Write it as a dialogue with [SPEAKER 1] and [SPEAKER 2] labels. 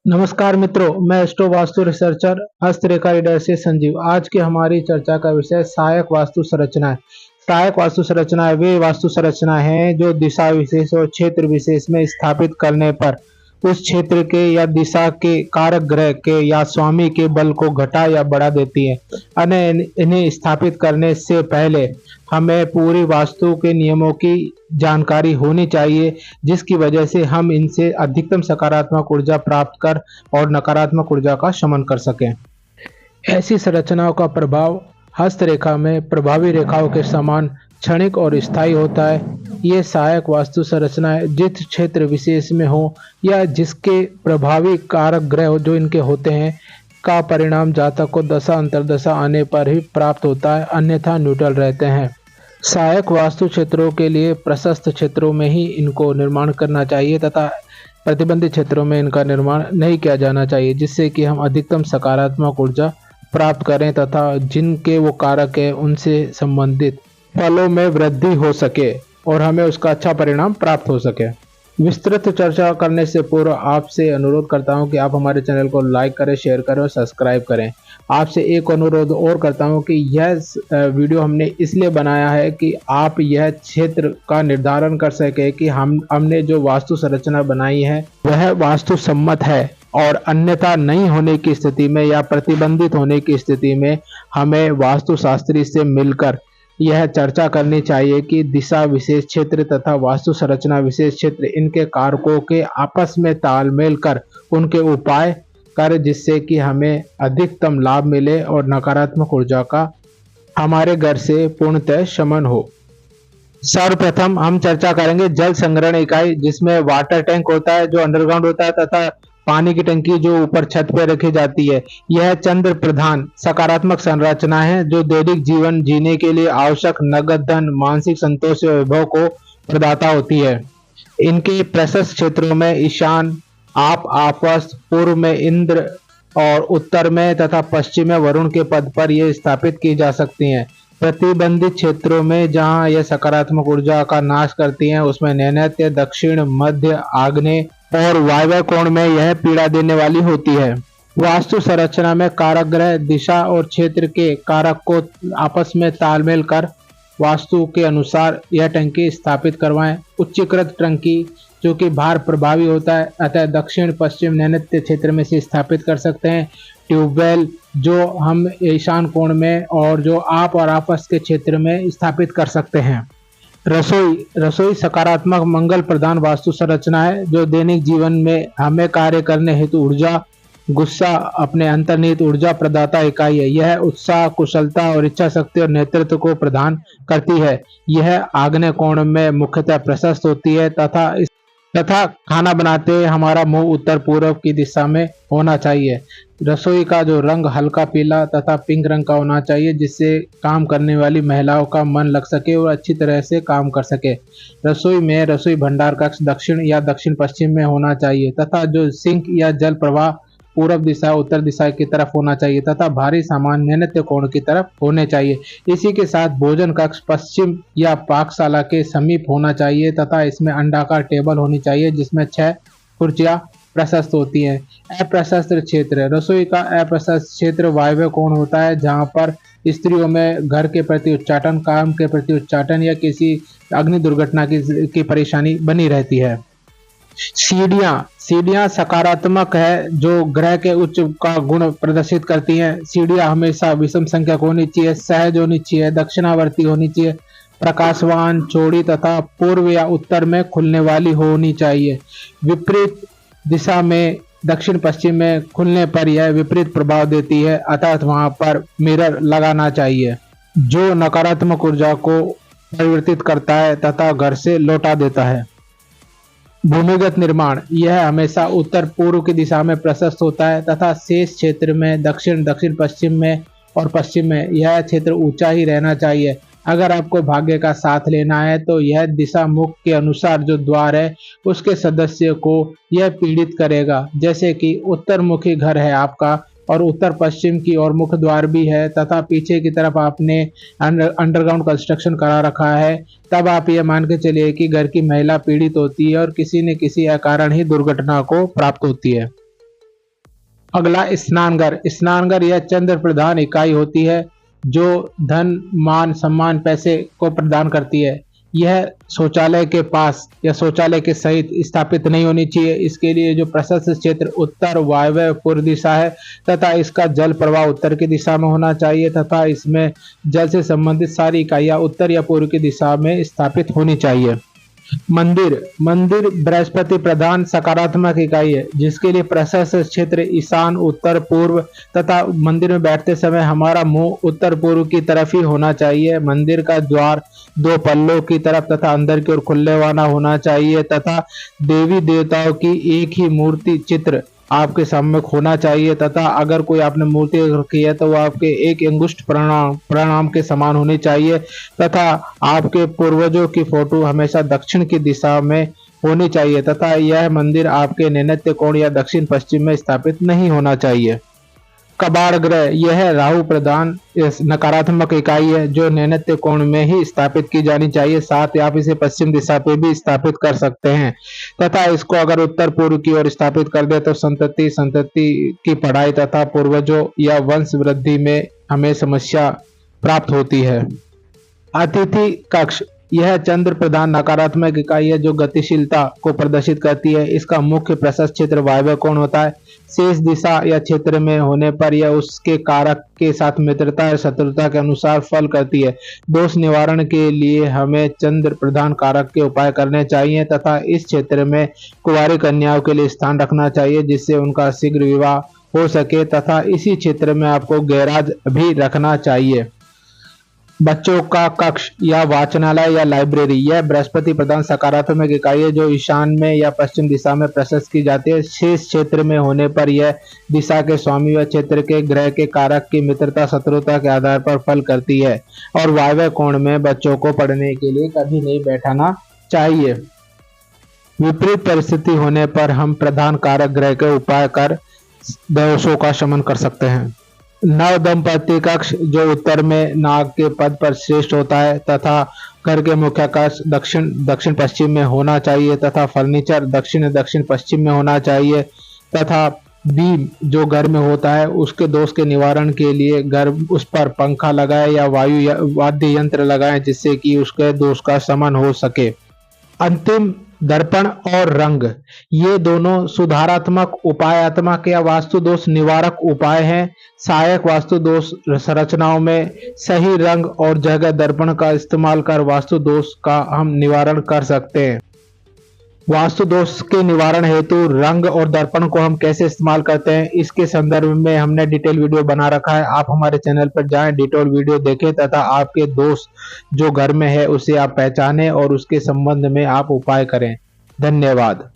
[SPEAKER 1] नमस्कार मित्रों, मैं एस्ट्रो वास्तु रिसर्चर हस्तरेखा रीडर से संजीव। आज की हमारी चर्चा का विषय सहायक वास्तु संरचना है। सहायक वास्तु संरचनाएं वे वास्तु संरचना हैं जो दिशा विशेष और क्षेत्र विशेष में स्थापित करने पर उस क्षेत्र के या दिशा के कारक ग्रह के या स्वामी के बल को घटा या बढ़ा देती है। इन्हें स्थापित करने से पहले हमें पूरी वास्तु के नियमों की जानकारी होनी चाहिए, जिसकी वजह से हम इनसे अधिकतम सकारात्मक ऊर्जा प्राप्त कर और नकारात्मक ऊर्जा का शमन कर सकें। ऐसी संरचनाओं का प्रभाव हस्तरेखा में प्रभावी रेखाओं के समान क्षणिक और स्थायी होता है। ये सहायक वास्तु संरचनाएं जिस क्षेत्र विशेष में हो या जिसके प्रभावी कारक ग्रह जो इनके होते हैं का परिणाम जातक को दशा अंतर्दशा आने पर ही प्राप्त होता है, अन्यथा न्यूट्रल रहते हैं। सहायक वास्तु क्षेत्रों के लिए प्रशस्त क्षेत्रों में ही इनको निर्माण करना चाहिए तथा प्रतिबंधित क्षेत्रों में इनका निर्माण नहीं किया जाना चाहिए, जिससे कि हम अधिकतम सकारात्मक ऊर्जा प्राप्त करें तथा जिनके वो कारक है उनसे संबंधित फलों में वृद्धि हो सके और हमें उसका अच्छा परिणाम प्राप्त हो सके। विस्तृत चर्चा करने से पूर्व आपसे अनुरोध करता हूं कि आप हमारे चैनल को लाइक करें, शेयर करें और सब्सक्राइब करें। आपसे एक अनुरोध और करता हूं कि यह वीडियो हमने इसलिए बनाया है कि आप यह क्षेत्र का निर्धारण कर सके कि हमने जो वास्तु संरचना बनाई है वह वास्तु सम्मत है, और अन्यथा नहीं होने की स्थिति में या प्रतिबंधित होने की स्थिति में हमें वास्तुशास्त्री से मिलकर यह चर्चा करनी चाहिए कि दिशा विशेष क्षेत्र तथा वास्तु संरचना विशेष क्षेत्र इनके कारकों के आपस में तालमेल कर उनके उपाय कर, जिससे कि हमें अधिकतम लाभ मिले और नकारात्मक ऊर्जा का हमारे घर से पूर्णतः शमन हो। सर्वप्रथम हम चर्चा करेंगे जल संग्रहण इकाई, जिसमें वाटर टैंक होता है जो अंडरग्राउंड होता है तथा पानी की टंकी जो ऊपर छत पर रखी जाती है। यह चंद्र प्रधान सकारात्मक संरचना है जो दैनिक जीवन जीने के लिए आवश्यक नगद धन, मानसिक संतोष और वैभव को प्रदाता होती है। इनके प्रशस्त क्षेत्रों में ईशान, आपस, पूर्व में इंद्र और उत्तर में तथा पश्चिम में वरुण के पद पर ये स्थापित की जा सकती हैं। प्रतिबंधित क्षेत्रों में जहां यह सकारात्मक ऊर्जा का नाश करती हैं उसमें नैऋत्य, दक्षिण, मध्य, आग्नेय और वायव्य कोण में यह पीड़ा देने वाली होती है। वास्तु संरचना में कारक ग्रह दिशा और क्षेत्र के कारक को आपस में तालमेल कर वास्तु के अनुसार यह टंकी स्थापित करवाएं। उच्चीकृत टंकी जो कि भार प्रभावी होता है, अतः दक्षिण पश्चिम नैऋत्य क्षेत्र में से स्थापित कर सकते हैं। ट्यूबवेल जो हम ईशान कोण में और जो आप और आपस के क्षेत्र में स्थापित कर सकते हैं। रसोई सकारात्मक मंगल प्रधान वास्तु संरचना है जो दैनिक जीवन में हमें कार्य करने हेतु ऊर्जा, गुस्सा अपने अंतर्निहित ऊर्जा प्रदाता इकाई है। यह उत्साह, कुशलता और इच्छा शक्ति और नेतृत्व को प्रदान करती है। यह आग्नेय कोण में मुख्यतः प्रशस्त होती है तथा खाना बनाते हुए हमारा मुंह उत्तर पूर्व की दिशा में होना चाहिए। रसोई का जो रंग हल्का पीला तथा पिंक रंग का होना चाहिए, जिससे काम करने वाली महिलाओं का मन लग सके और अच्छी तरह से काम कर सके। रसोई में रसोई भंडार कक्ष दक्षिण या दक्षिण पश्चिम में होना चाहिए तथा जो सिंक या जल प्रवाह पूर्व दिशा उत्तर दिशा की तरफ होना चाहिए तथा भारी सामान नैऋत्य कोण की तरफ होने चाहिए। इसी के साथ भोजन कक्ष पश्चिम या पाकशाला के समीप होना चाहिए तथा इसमें अंडाकार टेबल होनी चाहिए जिसमें 6 कुर्सियां प्रशस्त होती हैं। अप्रशस्त क्षेत्र, रसोई का अप्रशस्त क्षेत्र वायव्य कोण होता है, जहां पर स्त्रियों में घर के प्रति उच्चाटन, काम के प्रति उच्चाटन या किसी अग्नि दुर्घटना की परेशानी बनी रहती है। सीढ़ियां सकारात्मक है जो ग्रह के उच्च का गुण प्रदर्शित करती हैं। सीढ़ियां हमेशा विषम संख्यक होनी चाहिए, सहज होनी चाहिए, दक्षिणावर्ती होनी चाहिए, प्रकाशवान, चौड़ी तथा पूर्व या उत्तर में खुलने वाली होनी चाहिए। विपरीत दिशा में दक्षिण पश्चिम में खुलने पर यह विपरीत प्रभाव देती है, अर्थात वहां पर मिरर लगाना चाहिए जो नकारात्मक ऊर्जा को परिवर्तित करता है तथा घर से लौटा देता है। भूमिगत निर्माण, यह हमेशा उत्तर पूर्व की दिशा में प्रशस्त होता है तथा शेष क्षेत्र में दक्षिण, दक्षिण पश्चिम में और पश्चिम में यह क्षेत्र ऊंचा ही रहना चाहिए। अगर आपको भाग्य का साथ लेना है तो यह दिशा मुख के अनुसार जो द्वार है उसके सदस्य को यह पीड़ित करेगा। जैसे कि उत्तर मुखी घर है आपका और उत्तर पश्चिम की ओर मुख्य द्वार भी है तथा पीछे की तरफ आपने अंडरग्राउंड कंस्ट्रक्शन करा रखा है, तब आप ये मान के चलिए कि घर की महिला पीड़ित होती है और किसी न किसी कारण ही दुर्घटना को प्राप्त होती है। अगला स्नानघर। स्नानघर यह चंद्र प्रधान इकाई होती है जो धन मान सम्मान पैसे को प्रदान करती है। यह शौचालय के पास या शौचालय के सहित स्थापित नहीं होनी चाहिए। इसके लिए जो प्रशस्त क्षेत्र उत्तर वायव्य पूर्व दिशा है तथा इसका जल प्रवाह उत्तर की दिशा में होना चाहिए तथा इसमें जल से संबंधित सारी इकाइयां उत्तर या पूर्व की दिशा में स्थापित होनी चाहिए। मंदिर। मंदिर बृहस्पति प्रधान सकारात्मक इकाई है जिसके लिए प्रशस्त क्षेत्र ईशान उत्तर पूर्व तथा मंदिर में बैठते समय हमारा मुंह उत्तर पूर्व की तरफ ही होना चाहिए। मंदिर का द्वार दो पल्लों की तरफ तथा अंदर की ओर खुले वाला होना चाहिए तथा देवी देवताओं की एक ही मूर्ति चित्र आपके सामने होना चाहिए तथा अगर कोई आपने मूर्ति रखी है तो वो आपके एक अंगुष्ठ प्रणाम के समान होनी चाहिए तथा आपके पूर्वजों की फोटो हमेशा दक्षिण की दिशा में होनी चाहिए तथा यह मंदिर आपके नैऋत्य कोण या दक्षिण पश्चिम में स्थापित नहीं होना चाहिए। कबाड़ ग्रह। यह राहु प्रधान नकारात्मक इकाई है जो नैऋत्य कोण में ही स्थापित की जानी चाहिए। साथ ही आप इसे पश्चिम दिशा पे भी स्थापित कर सकते हैं तथा इसको अगर उत्तर पूर्व की ओर स्थापित कर दे तो संतति की पढ़ाई तथा पूर्वजों या वंश वृद्धि में हमें समस्या प्राप्त होती है। अतिथि कक्ष। यह चंद्र प्रधान नकारात्मक इकाई है जो गतिशीलता को प्रदर्शित करती है। इसका मुख्य प्रशस्त क्षेत्र वायव्य कोण होता है। शेष दिशा या क्षेत्र में होने पर यह उसके कारक के साथ मित्रता या शत्रुता के अनुसार फल करती है। दोष निवारण के लिए हमें चंद्र प्रधान कारक के उपाय करने चाहिए तथा इस क्षेत्र में कुंवारी कन्याओं के लिए स्थान रखना चाहिए जिससे उनका शीघ्र विवाह हो सके तथा इसी क्षेत्र में आपको गैराज भी रखना चाहिए। बच्चों का कक्ष या वाचनालय या लाइब्रेरी। यह बृहस्पति प्रधान सकारात्मक इकाई है जो ईशान में या पश्चिम दिशा में प्रशस्त की जाती है। शेष क्षेत्र में होने पर यह दिशा के स्वामी व क्षेत्र के ग्रह के कारक की मित्रता शत्रुता के आधार पर फल करती है और वायव्य कोण में बच्चों को पढ़ने के लिए कभी नहीं बैठाना चाहिए। विपरीत परिस्थिति होने पर हम प्रधान कारक ग्रह के उपाय कर दोषों का शमन कर सकते हैं। नव दंपति कक्ष जो उत्तर में नाग के पद पर श्रेष्ठ होता है तथा घर के मुख्य कक्ष दक्षिण पश्चिम में होना चाहिए तथा फर्नीचर दक्षिण पश्चिम में होना चाहिए तथा बीम जो घर में होता है उसके दोष के निवारण के लिए घर उस पर पंखा लगाए या वाद्य यंत्र लगाए जिससे कि उसके दोष का शमन हो सके। अंतिम दर्पण और रंग। ये दोनों सुधारात्मक उपायात्मक या वास्तु दोष निवारक उपाय हैं। सहायक वास्तु दोष संरचनाओं में सही रंग और जगह दर्पण का इस्तेमाल कर वास्तु दोष का हम निवारण कर सकते हैं। वास्तु दोष के निवारण हेतु रंग और दर्पण को हम कैसे इस्तेमाल करते हैं इसके संदर्भ में हमने डिटेल वीडियो बना रखा है। आप हमारे चैनल पर जाएं, डिटेल वीडियो देखें तथा आपके दोष जो घर में है उसे आप पहचानें और उसके संबंध में आप उपाय करें। धन्यवाद।